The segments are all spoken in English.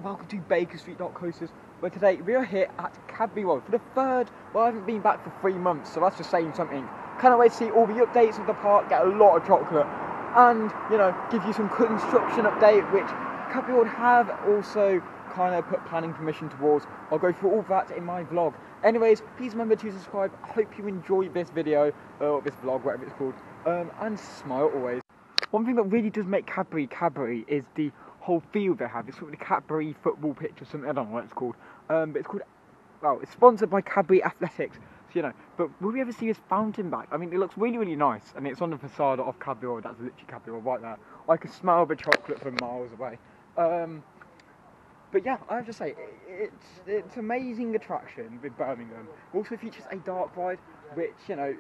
welcome to Bakerstreet.coasters, where today we are here at Cadbury World for the third, well I haven't been back for 3 months, so that's just saying something. Cannot wait to see all the updates of the park, get a lot of chocolate, and, you know, give you some construction update, which Cadbury World have also kind of put planning permission towards. I'll go through all that in my vlog. Anyways, please remember to subscribe. I hope you enjoy this video, or this vlog, whatever it's called, and smile always. One thing that really does make Cadbury is the whole field they have. It's sort of the Cadbury football pitch or something, I don't know what it's called. But it's called, well, it's sponsored by Cadbury Athletics, so you know. But will we ever see this fountain back? I mean, it looks really, really nice, and it's on the facade of Cadbury World. That's literally Cadbury World right there. I can smell the chocolate from miles away. But yeah, I have to say, it's an amazing attraction with Birmingham. It also features a dark ride, which, you know,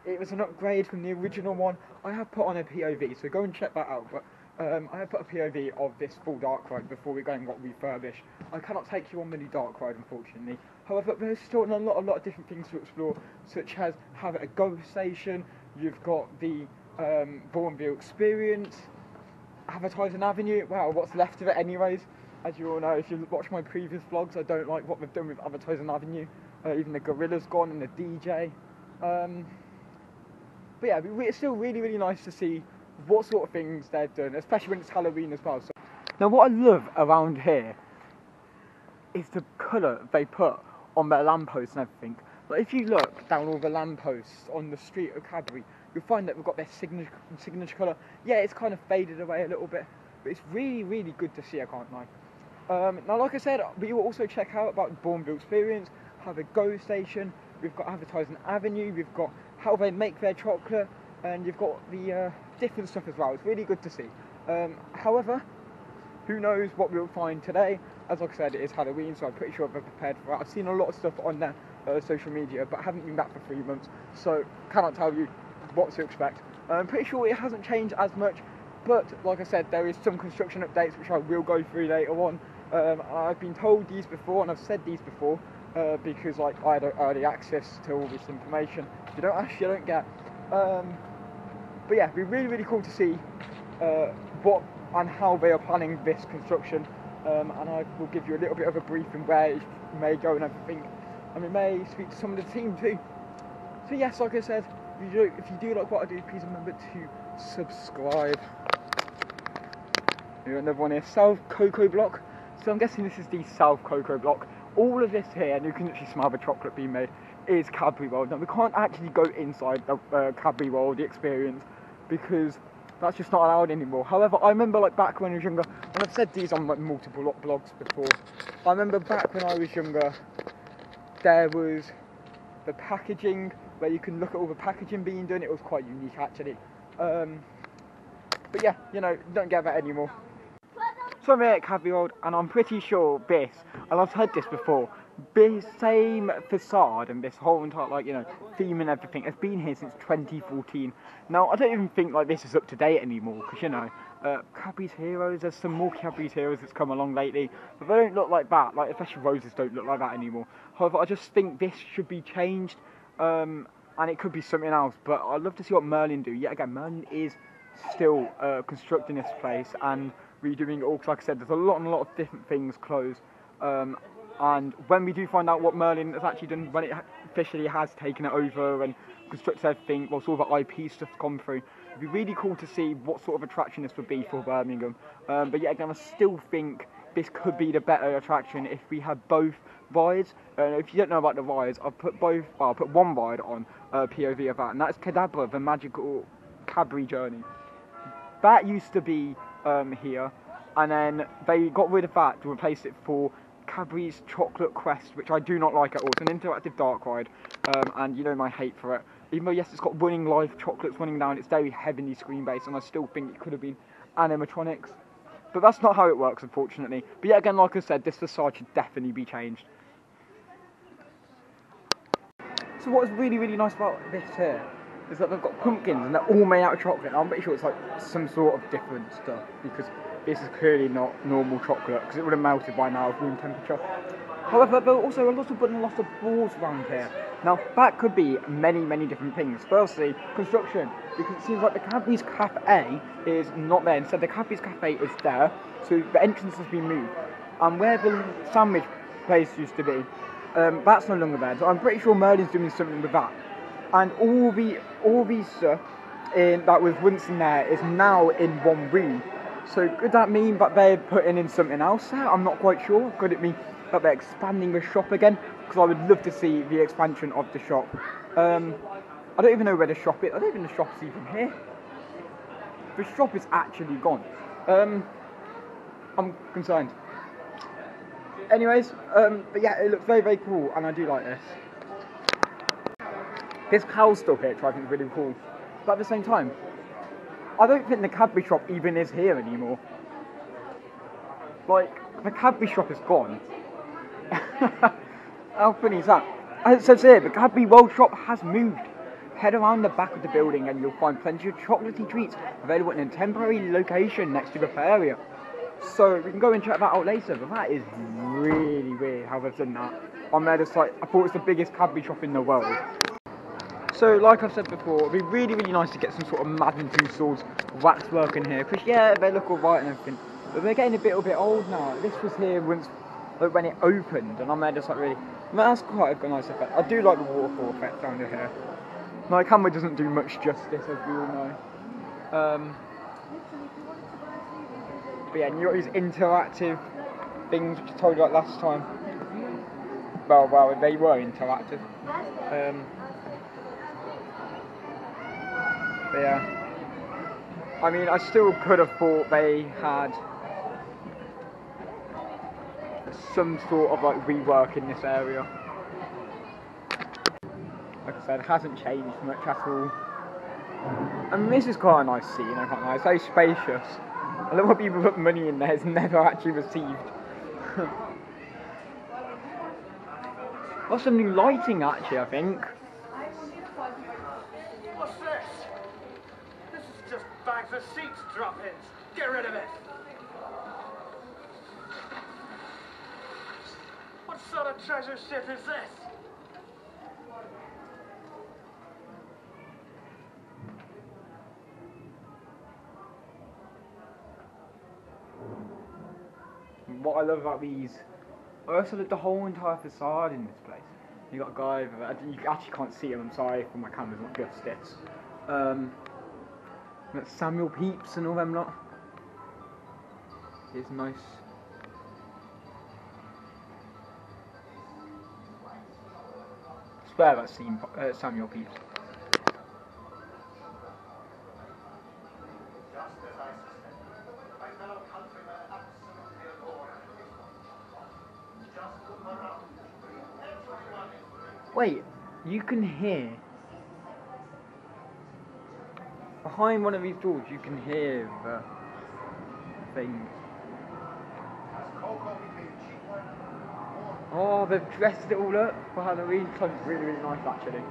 it was an upgrade from the original one. I have put on a POV, so go and check that out. But I have put a POV of this full dark ride before we go and got refurbished. I cannot take you on the dark ride, unfortunately. However, there's still a lot of different things to explore, such as have a ghost station. You've got the Bourneville experience, Advertising Avenue. Wow, what's left of it, anyways? As you all know, if you watch my previous vlogs, I don't like what they've done with Advertising Avenue. Even the gorilla's gone and the DJ. But yeah, it's still really, really nice to see what sort of things they've done, especially when it's Halloween as well. So, now, what I love around here is the colour they put on their lampposts and everything. Like, if you look down all the lampposts on the street of Cadbury, you'll find that we've got their signature colour. Yeah, it's kind of faded away a little bit, but it's really, really good to see, I can't lie. Now, like I said, we will also check out about the Bourneville experience, have a go station, we've got Advertising Avenue, we've got how they make their chocolate, and you've got the different stuff as well. It's really good to see. However, who knows what we'll find today. As like I said, it is Halloween, so I'm pretty sure they're prepared for that. I've seen a lot of stuff on their social media, but haven't been back for 3 months, so cannot tell you what to expect. I'm pretty sure it hasn't changed as much, but like I said, there is some construction updates which I will go through later on. I've been told these before, and I've said these before, because like I had early access to all this information. If you don't ask, you don't get. But yeah, it'd be really, really cool to see what and how they are planning this construction, and I will give you a little bit of a briefing where it may go and everything, and we may speak to some of the team too. So yes, like I said, if you do like what I do, please remember to subscribe. Here's another one here, South Cocoa Block. So I'm guessing this is the South Cocoa Block. All of this here, and you can actually smell the chocolate being made, is Cadbury World. Now, we can't actually go inside the Cadbury World, the experience, because that's just not allowed anymore. However, I remember like back when I was younger, and I've said these on like multiple blogs before, I remember back when I was younger, there was the packaging, where you can look at all the packaging being done. It was quite unique actually. But yeah, you know, don't get that anymore. So I'm here at Cadbury World, and I'm pretty sure this, and I've heard this before, this same facade and this whole entire, like, you know, theme and everything has been here since 2014. Now, I don't even think like this is up to date anymore, because, you know, Cadbury's Heroes, there's some more Cadbury's Heroes that's come along lately, but they don't look like that, like especially roses don't look like that anymore. However, I just think this should be changed, and it could be something else, but I'd love to see what Merlin do. Yet again, Merlin is still constructing this place and redoing it all, because like I said, there's a lot of different things closed, and when we do find out what Merlin has actually done, when it officially has taken it over and constructed everything, well, sort of the IP stuff's gone through, it'd be really cool to see what sort of attraction this would be for Birmingham. But yet again, I still think this could be the better attraction if we had both rides. If you don't know about the rides, I've put both, well, I'll put one ride on POV of that, and that's Cadbury, the magical Cadbury journey. That used to be here, and then they got rid of that to replace it for Cadbury's Chocolate Quest, which I do not like at all. It's an interactive dark ride, and you know my hate for it. Even though yes, it's got running live chocolates running down, it's very heavily screen based, and I still think it could have been animatronics. But that's not how it works, unfortunately. But yet again, like I said, this facade should definitely be changed. So what is really, really nice about this here is that they've got pumpkins and they're all made out of chocolate. Now, I'm pretty sure it's like some sort of different stuff, because this is clearly not normal chocolate, because it would have melted by now at room temperature. However, there are also a lot of balls around here. Now, that could be many, many different things. Firstly, construction, because it seems like the Cadbury's Cafe is not there. Instead, the Cadbury's Cafe is there, so the entrance has been moved. and where the sandwich place used to be, that's no longer there. So I'm pretty sure Merlin's doing something with that. And all the stuff that was once in there is now in one room. So could that mean that they're putting in something else there? I'm not quite sure. Could it mean that they're expanding the shop again? Because I would love to see the expansion of the shop. I don't even know where the shop is. I don't even know the shop's even here. The shop is actually gone. I'm concerned. Anyways, but yeah, it looks very, very cool, and I do like this. This cow's still here, which I think is really cool. But at the same time, I don't think the Cadbury shop even is here anymore. Like, the Cadbury shop is gone. How funny is that? As it says here, the Cadbury World shop has moved. Head around the back of the building and you'll find plenty of chocolatey treats available in a temporary location next to the area. So we can go and check that out later, but that is really weird how they've done that. On their site, I thought it was the biggest Cadbury shop in the world. So like I've said before, it'd be really, really nice to get some sort of Madden Tussauds waxwork in here, because yeah, they look alright and everything, but they're getting a little bit old now. This was here once, like, when it opened, and I'm there just like really, that's quite a nice effect. I do like the waterfall effect down here. My camera doesn't do much justice, as we all know. But yeah, and you got these interactive things which I told you about last time. Well, they were interactive. But yeah, I mean, I still could have thought they had some sort of like rework in this area. Like I said, it hasn't changed much at all. And this is quite a nice scene, I can't lie. It's very spacious. A lot of people put money in there, it's never actually received. Got some new lighting actually, I think. What's this? This is just bags of seats drop-ins. Get rid of it. What sort of treasure ship is this? What I love about these, I also love the whole entire facade in this place. You got a guy over there, you actually can't see him, I'm sorry for my camera's not justice. Got Samuel Pepys and all them lot. It's nice. I swear that's Samuel Pepys. Wait, you can hear behind one of these doors. You can hear the thing. Oh, they've dressed it all up for Halloween. It's really, really nice actually.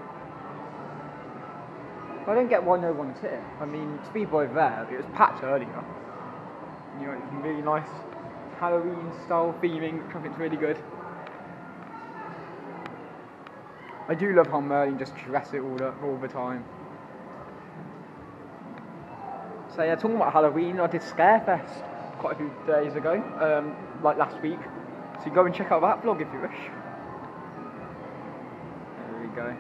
I don't get why no one's here. I mean, speed boy there, it was packed earlier. You know, it's really nice Halloween style theming, which I think's really good. I do love how Merlin just dress it all up all the time. So yeah, talking about Halloween, I did Scarefest quite a few days ago, like last week. So you go and check out that vlog if you wish. There we go.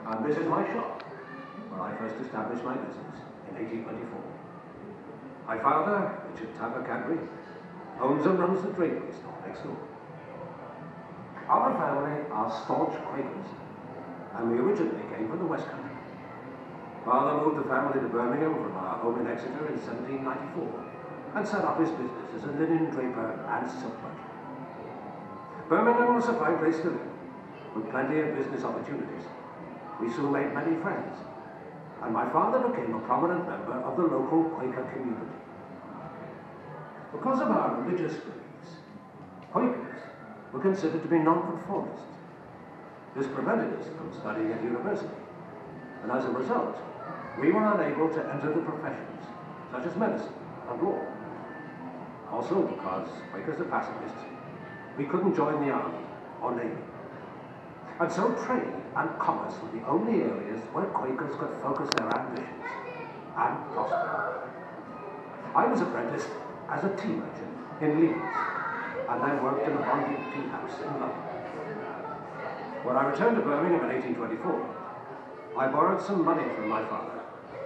And this is my shop, where I first established my business in 1824. My father, Richard Cadbury, owns and runs the drapery store next door. Our family are staunch Quakers, and we originally came from the West Country. Father moved the family to Birmingham from our home in Exeter in 1794 and set up his business as a linen draper and silk merchant. Birmingham was a fine place to live, with plenty of business opportunities. We soon made many friends, and my father became a prominent member of the local Quaker community. Because of our religious beliefs, Quakers were considered to be nonconformists. This prevented us from studying at university, and as a result, we were unable to enter the professions, such as medicine and law. Also because, Quakers are pacifists, we couldn't join the army or navy. And so trade and commerce were the only areas where Quakers could focus their ambitions and prosper. I was apprenticed as a tea merchant in Leeds, and then worked in a bonded tea house in London. When I returned to Birmingham in 1824, I borrowed some money from my father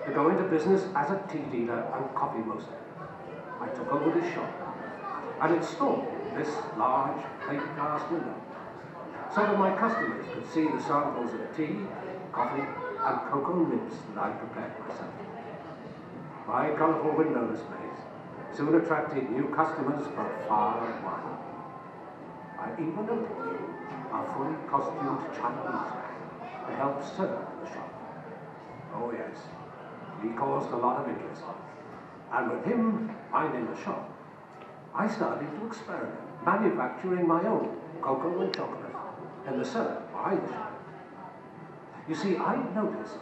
to go into business as a tea dealer and coffee roaster. I took over this shop and installed this large plate glass window so that my customers could see the samples of tea, coffee, and cocoa nibs that I prepared myself. My colourful window displays soon attracted new customers from far and wide. I even employed a fully costumed Chinese man to help serve the shop. Oh yes, he caused a lot of interest. And with him minding the shop, I started to experiment, manufacturing my own cocoa and chocolate in the cellar behind the shop. You see, I noticed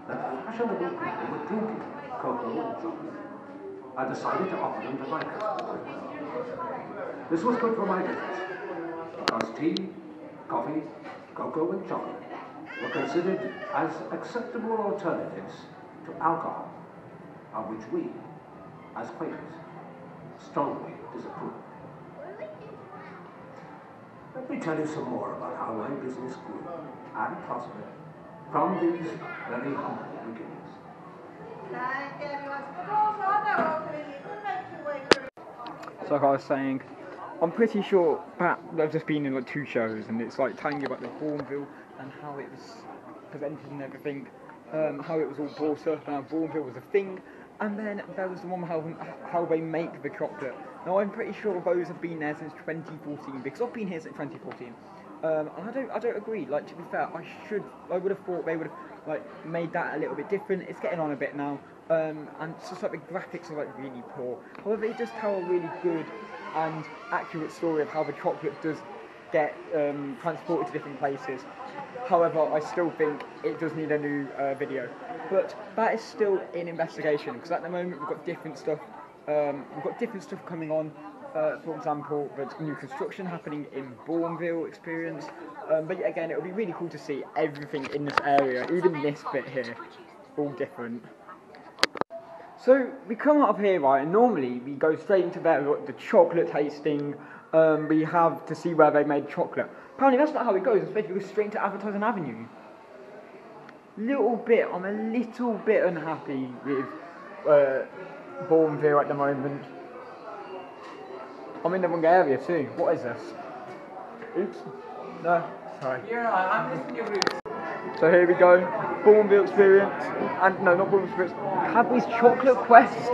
that fashionable people were drinking cocoa and chocolate. I decided to offer them to my customers. This was good for my business, because tea, coffee, cocoa and chocolate were considered as acceptable alternatives to alcohol, of which we, as Quakers, strongly disapprove. Let me tell you some more about how my business grew and prospered from these very humble beginnings. So like I was saying, I'm pretty sure that I've just been in like 2 shows, and it's like telling you about the Bourneville and how it was presented and everything, how it was all brought up, and how Bourneville was a thing, and then there was the one how they make the chocolate. Now I'm pretty sure those have been there since 2014, because I've been here since 2014. And I don't agree. Like, to be fair, I would have thought they would have like made that a little bit different. It's getting on a bit now, and it's just like the graphics are like really poor. However, they just tell a really good and accurate story of how the chocolate does get transported to different places. However, I still think it does need a new video, but that is still in investigation, because at the moment we've got different stuff. Coming on. For example, there's new construction happening in Bourneville experience. But yet again, it would be really cool to see everything in this area, even this bit here, all different. So we come up here, right, and normally we go straight into the chocolate tasting. We have to see where they made chocolate. Apparently that's not how it goes, especially we go straight into Advertising Avenue. I'm a little bit unhappy with Bourneville at the moment. I'm in the wrong area too. What is this? Oops. No, sorry. I'm listening to your roots. So here we go. Bourneville experience. And no, not Bourneville experience. Cadbury's Chocolate Quest.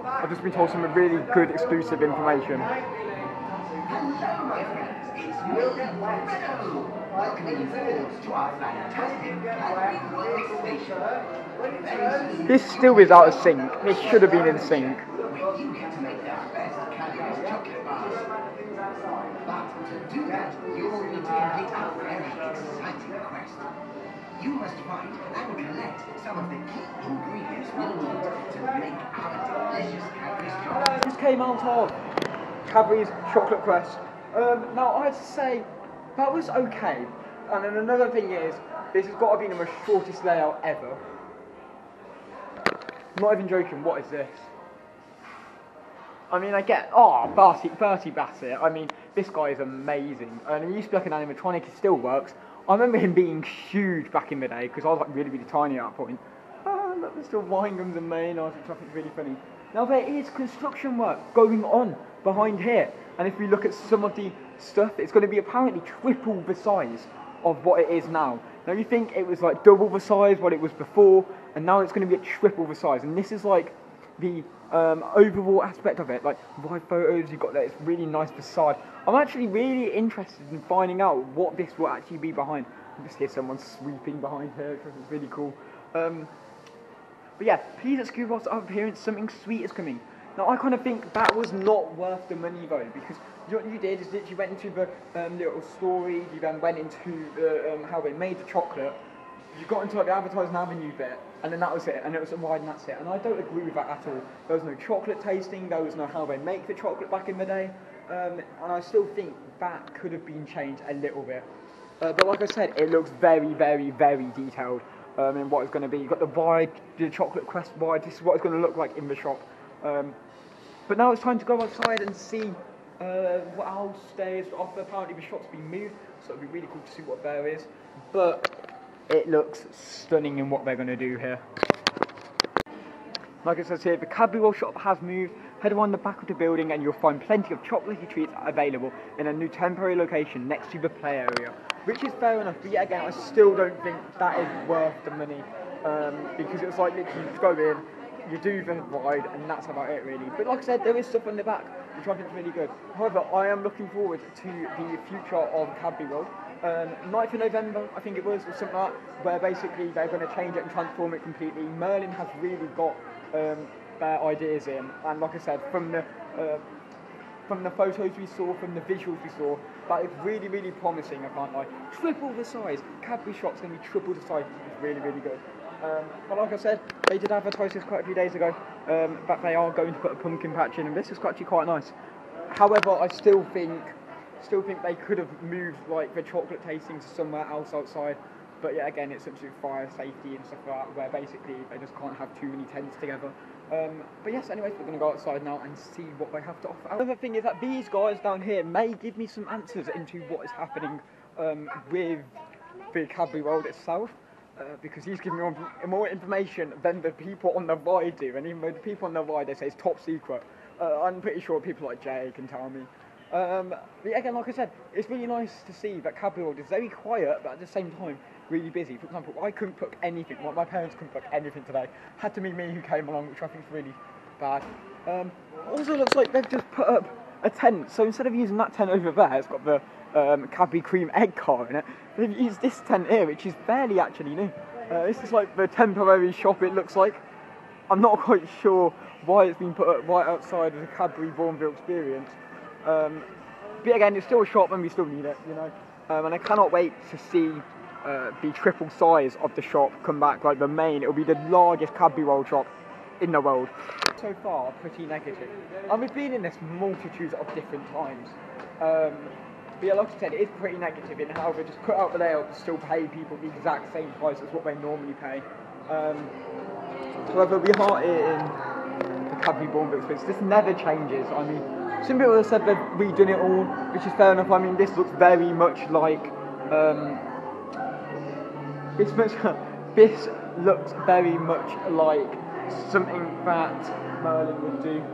I've just been told some really good exclusive information. This still is out of sync. This should have been in sync. You get to make their best Cadbury's chocolate bars. But to do that, you'll need to complete a very exciting quest. You must find and collect some of the key ingredients we'll need to make our delicious Cadbury's chocolate. This came out of Cadbury's Chocolate Quest. Now, I have to say, that was okay. And then another thing is, this has got to be the most shortest layout ever. I'm not even joking, what is this? I mean, I get, Bertie Bassett, I mean, this guy is amazing, and he used to be like an animatronic, he still works. I remember him being huge back in the day, because I was like really, really tiny at that point. Look, there's still Winghams and Maynards, which I think is really funny. Now there is construction work going on behind here, and if we look at some of the stuff, it's going to be apparently triple the size of what it is now. Now you think it was like double the size what it was before, and now it's going to be at triple the size, and this is like the overall aspect of it, like live photos, you've got that, it's really nice facade. I'm actually really interested in finding out what this will actually be behind. I just hear someone sweeping behind here, which is really cool. But yeah, please excuse us our appearance, something sweet is coming. Now I kind of think that was not worth the money though, because what you did is that you went into the little story, you then went into the, how they made the chocolate, you got into like the advertising avenue bit, and then that was it, and it was a ride and that's it. And I don't agree with that at all. There was no chocolate tasting, there was no how they make the chocolate back in the day, and I still think that could have been changed a little bit. But like I said, it looks very, very, very detailed in what it's going to be. You've got the ride, the chocolate quest ride, this is what it's going to look like in the shop. But now it's time to go outside and see what else there is to offer. Apparently the shop's been moved, so it'll be really cool to see what there is. But it looks stunning in what they're going to do here. Like it says here, the Cadbury World shop has moved. Head around the back of the building and you'll find plenty of chocolatey treats available in a new temporary location next to the play area. Which is fair enough, but yet again, I still don't think that is worth the money. Because it was like literally you just go in, you do the ride, and that's about it really. But like I said, there is stuff on the back, which I think is really good. However, I am looking forward to the future of Cadbury World. 9th of November, I think it was, or something like that, where basically they're going to change it and transform it completely. Merlin has really got their ideas in, and like I said, from the photos we saw, from the visuals we saw, that is really, really promising. I can't lie. Triple the size. Cadbury shop's going to be triple the size. It's really, really good. But like I said, they did advertise this quite a few days ago, that they are going to put a pumpkin patch in, and this is actually quite nice. However, I still think they could have moved like the chocolate tasting to somewhere else outside. But yeah, again, it's up to fire safety and stuff like that, where basically they just can't have too many tents together. But yes, anyways, we're going to go outside now and see what they have to offer. Another thing is that these guys down here may give me some answers into what is happening with the Cadbury World itself. Because he's giving me more information than the people on the ride do, and even though the people on the ride, they say it's top secret, I'm pretty sure people like Jay can tell me. But again, like I said, it's really nice to see that Cadbury World is very quiet, but at the same time, really busy. For example, I couldn't cook anything, my parents couldn't cook anything today. Had to be me who came along, which I think is really bad. Also looks like they've just put up a tent, so instead of using that tent over there, it's got the Cadbury cream egg car in it. They've used this tent here, which is barely actually new. This is like the temporary shop, it looks like. I'm not quite sure why it's been put up right outside of the Cadbury Bourneville experience. But again, it's still a shop and we still need it, you know. And I cannot wait to see the triple size of the shop come back, like the main. It'll be the largest Cadbury World shop in the world. So far, pretty negative. And we've been in this multitudes of different times. But yeah, like I said, it is pretty negative in how they just put out the layout to still pay people the exact same price as what they normally pay. However, we are in the Cadbury Bourneville experience. This never changes. I mean, some people have said they've redone it all, which is fair enough. I mean, this looks very much like this looks very much like something that Merlin would do.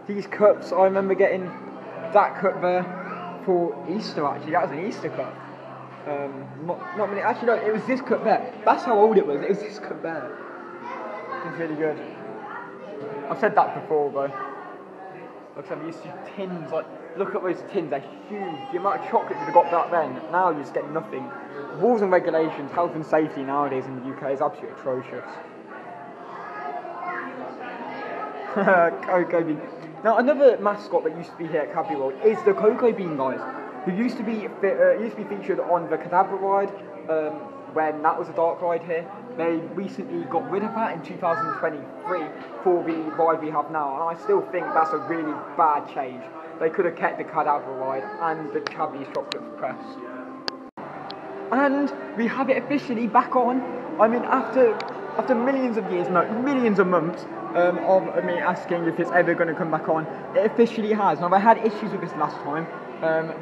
These cups, I remember getting that cup there for Easter actually. That was an Easter cup. Not many. Actually, no, it was this cup there. That's how old it was. It was this cup there. It's really good. I've said that before, though. Like I said, we used to use tins. Like, look at those tins. They're huge. The amount of chocolate you'd have got back then. Now you just get nothing. Rules and regulations, health and safety nowadays in the UK is absolutely atrocious. Cocoa Bean. Now, another mascot that used to be here at Cadbury World is the Cocoa Bean guys, who used to be featured on the Cadbury ride when that was a dark ride here. They recently got rid of that in 2023 for the ride we have now, and I still think that's a really bad change. They could have kept the Cadbury ride and the Cadbury Chocolate Press. And we have it officially back on. I mean, after millions of years, no, millions of months of me asking if it's ever going to come back on, it officially has. Now, they had issues with this last time,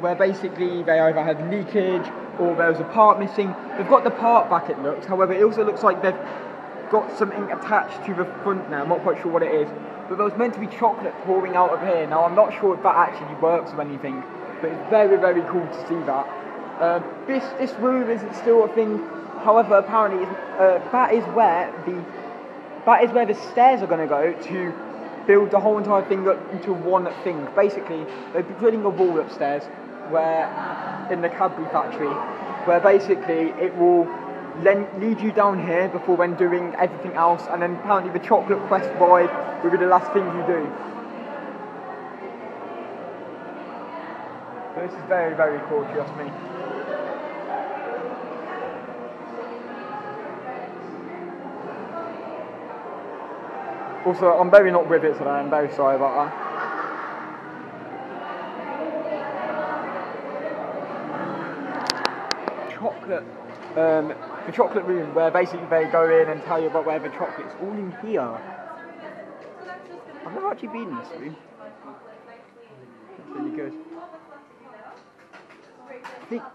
where basically they either had leakage or there was a part missing. They've got the part back, it looks. However, it also looks like they've got something attached to the front now. I'm not quite sure what it is. But there was meant to be chocolate pouring out of here. Now, I'm not sure if that actually works or anything, but it's very, very cool to see that. This room isn't still a thing. However, apparently that is where the stairs are going to go to build the whole entire thing up into one thing. Basically, they're drilling a wall upstairs in the Cadbury factory, where basically it will lead you down here before when doing everything else, and then apparently the chocolate quest ride will be the last thing you do. This is very, very cool, trust me. Also, I'm very not with it today, I'm very sorry about that. The chocolate room, where basically they go in and tell you about where the chocolate's all in here. I've never actually been in this room. It's really good.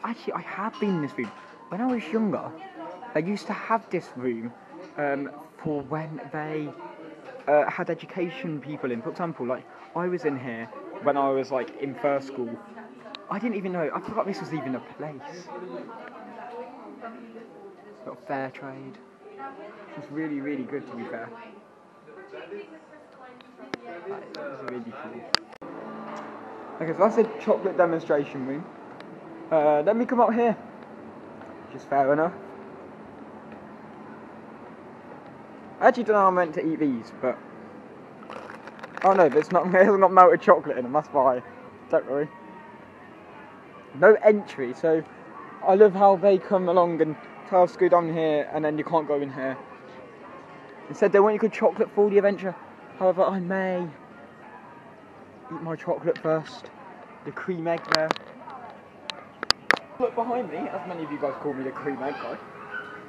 Actually, I have been in this room. When I was younger, they used to have this room for when they had education people in. For example, like, I was in here when I was like in first school. I didn't even know, I forgot this was even a place. Got fair trade. It's really, really good, to be fair. That is really cool. Okay, so that's a chocolate demonstration room. Let me come out here, which is fair enough. I actually don't know how I'm meant to eat these, but... Oh no, there's not melted chocolate in them, that's why. Don't worry. No entry, so I love how they come along and tell us to go down here and then you can't go in here. Instead they want you to chocolate for the adventure. However, I may eat my chocolate first. The cream egg there. Look behind me, as many of you guys call me the cream egg guy.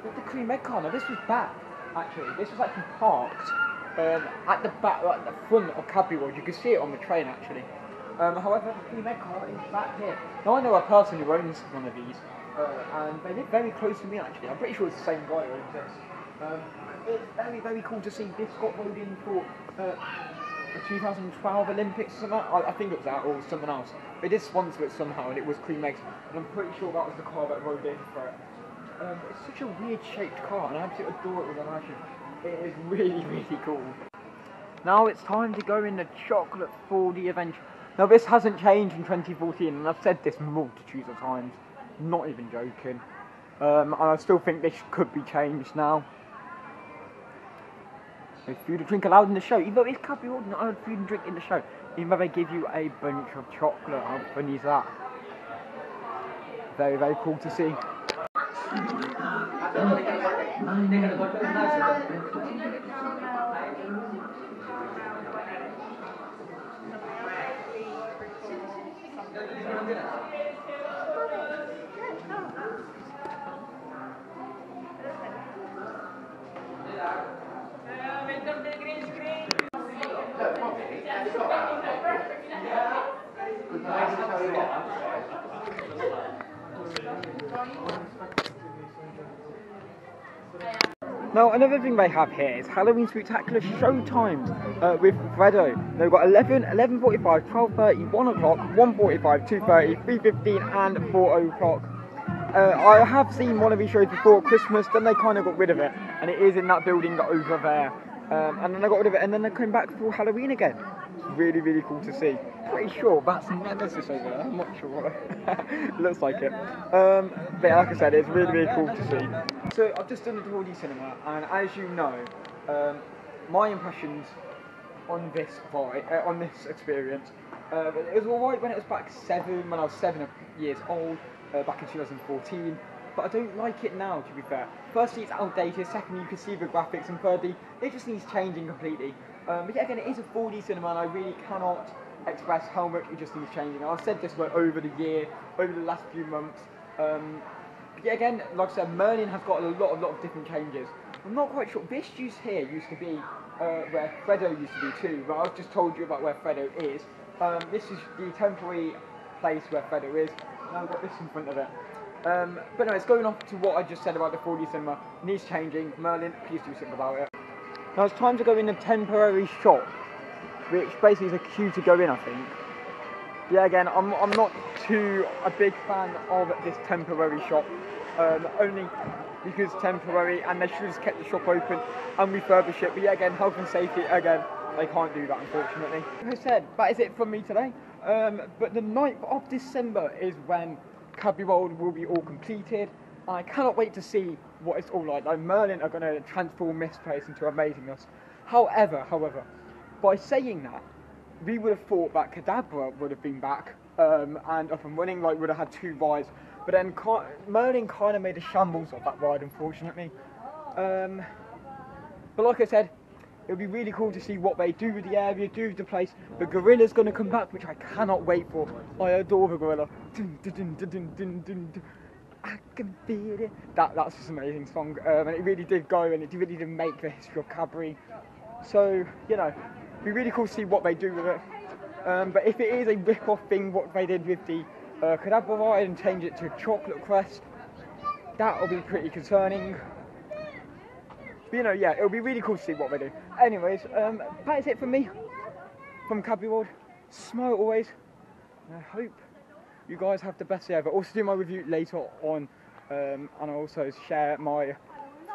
Look, the cream egg car, now this was back, actually. This was actually parked at the back, at the front of Cadbury World. You can see it on the train, actually. However, the cream egg car is back here. Now I know a person who owns one of these, and they live very close to me, actually. I'm pretty sure it's the same guy who owns this. It's very, very cool to see this got rolled in for the 2012 Olympics or something. I think it was that or something else. They did sponsor it somehow, and it was cream eggs, and I'm pretty sure that was the car that rolled in for it. It's such a weird shaped car, and I absolutely adore it with a passion. It is really, really cool. Now it's time to go in the chocolate for the adventure. Now this hasn't changed in 2014, and I've said this multitudes of times, not even joking. And I still think this could be changed now. There's food and drink allowed in the show, even though it's Cadbury World, not allowed food and drink in the show. Even though they give you a bunch of chocolate, how funny is that? Very, very cool to see. Now, another thing they have here is Halloween Spectacular show times with Fredo. They've got 11, 11:45, 12:30, 1 o'clock, 1:45, 2:30, 3:15 and 4 o'clock. I have seen one of these shows before at Christmas, then they kind of got rid of it, and it is in that building over there. And then they got rid of it, and then they came back for Halloween again. It's really, really cool to see. Pretty sure that's Nemesis over there, I'm not sure. Looks like it. But like I said, it's really, really cool to see. So I've just done the 4D cinema, and as you know, my impressions on this experience, it was alright when it was back when I was 7 years old, back in 2014. But I don't like it now, to be fair. Firstly, it's outdated. Secondly, you can see the graphics, and thirdly, it just needs changing completely. But yeah, again, it is a 4D cinema, and I really cannot express how much it just needs changing. I've said this over the last few months. But yeah, again, like I said, Merlin has got a lot of different changes. I'm not quite sure. This juice here used to be where Fredo used to be too, but I've just told you about where Fredo is. This is the temporary place where Fredo is. Now I've got this in front of it. But no, it's going off to what I just said about the 4D cinema. Needs changing. Merlin, please do something about it. Now it's time to go in the temporary shop, which basically is a queue to go in, I think. Yeah, again, I'm not a big fan of this temporary shop. Only because it's temporary and they should have just kept the shop open and refurbish it. But yeah, again, health and safety, again, they can't do that, unfortunately. Like I said, that is it from me today. But the 9th of December is when Cadbury World will be all completed. And I cannot wait to see what it's all like. Like, Merlin are going to transform this place into amazingness. However, by saying that, we would have thought that Cadbury would have been back and up and running, like would have had 2 rides. But then Merlin kind of made a shambles of that ride, unfortunately. But like I said, it'll be really cool to see what they do with the area, do with the place. The gorilla's going to come back, which I cannot wait for. I adore the gorilla. Dun, dun, dun, dun, dun, dun, dun, dun. I can feel it. That's just an amazing song, and it really did go, and it really did make the history of Cadbury. So, you know, it'll be really cool to see what they do with it. But if it is a rip-off thing, what they did with the Cadbury ride and change it to Chocolate Crest, that will be pretty concerning. But, you know, yeah, it'll be really cool to see what they do. Anyways, that is it from me, from Cadbury World. Smile always, and I hope you guys have the best day ever. Also do my review later on, and I'll also share my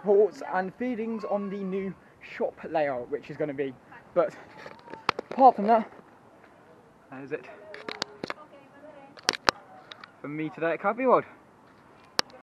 thoughts and feelings on the new shop layout, which is going to be. But apart from that, that is it from me today at Cadbury World.